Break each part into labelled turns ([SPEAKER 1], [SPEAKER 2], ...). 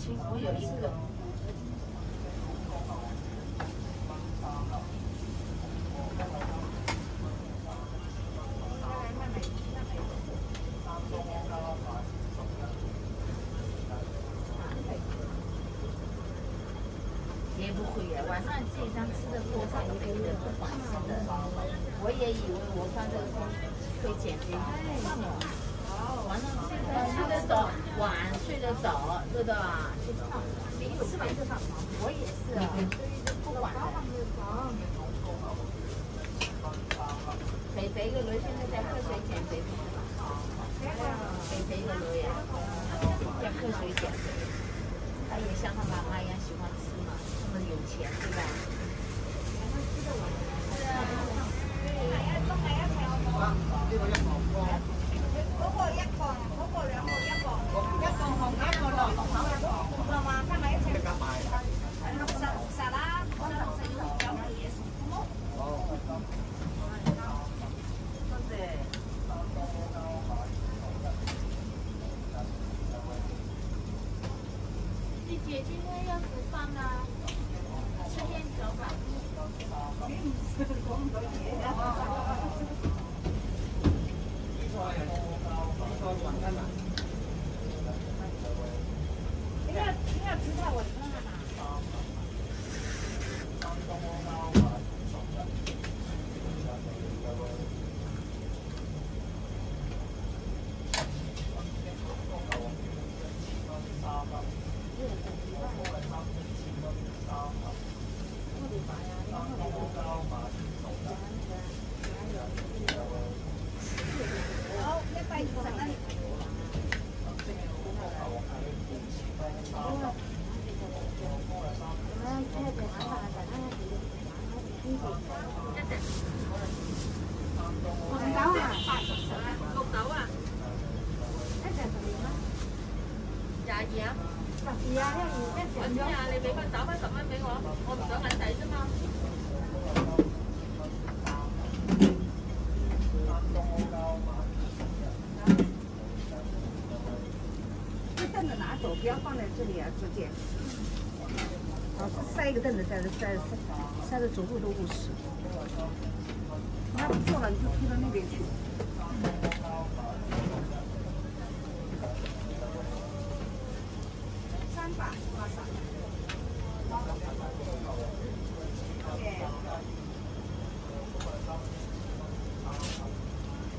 [SPEAKER 1] 其实我有一个。 也不会耶，晚上这一张吃的多少都可以的，不管吃的。我也以为我放这个会减肥，晚上睡得早，晚睡得早，知道吧？就胖，没有吃完就胖。我也是啊，所以就不管了。肥个女现在在喝水减肥，不是吗？肥个女呀，在喝水减肥，她也像她妈妈一样喜欢吃嘛。 这么有钱，对吧？是啊。嗰個1磅，嗰個2磅1磅，1磅紅1磅綠，係嘛？加埋一齊。加埋。60啦，我60有冇嘢食？哦。多謝。姐姐今天要煮饭啊？ 吃面条吧。你要知道我看看呐。你俾翻找翻10蚊俾我，我唔想銀仔啫嘛。这凳子拿走，不要放在这里啊，直接。塞一个凳子在这，塞的走路都不实。那不坐了，你就推到那边去。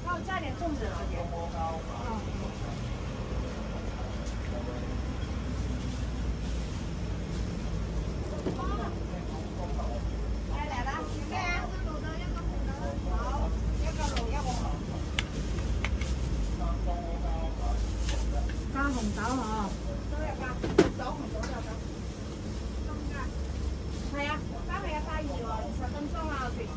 [SPEAKER 1] 那我加点粽子，小姐。来啦，咩啊？一個綠豆，一個紅豆。好，一個綠，一個紅。加紅豆嗬。都有加，綠豆紅豆有加。中間。係啊，加係啊，加熱喎，20分鐘啊，隨時。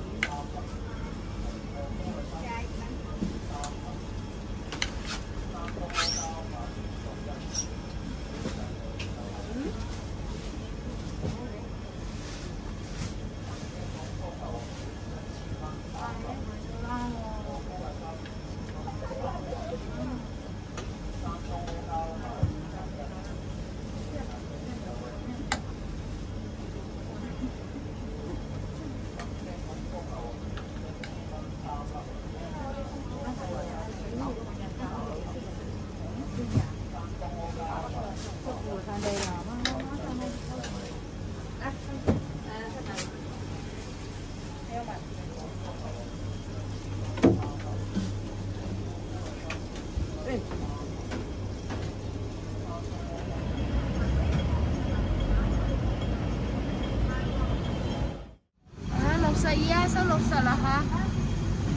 [SPEAKER 1] 62啊，收60啦吓。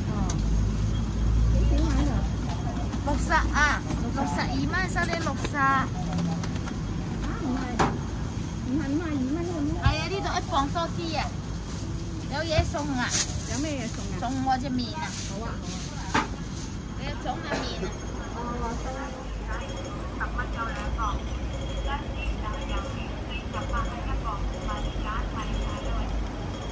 [SPEAKER 1] 哦。幾錢買啊？60啊，62蚊收你60。啊，唔係52蚊咁。係啊，呢度1磅多啲啊，有嘢送啊。有咩嘢送啊？送我隻麵啊。好啊，好啊。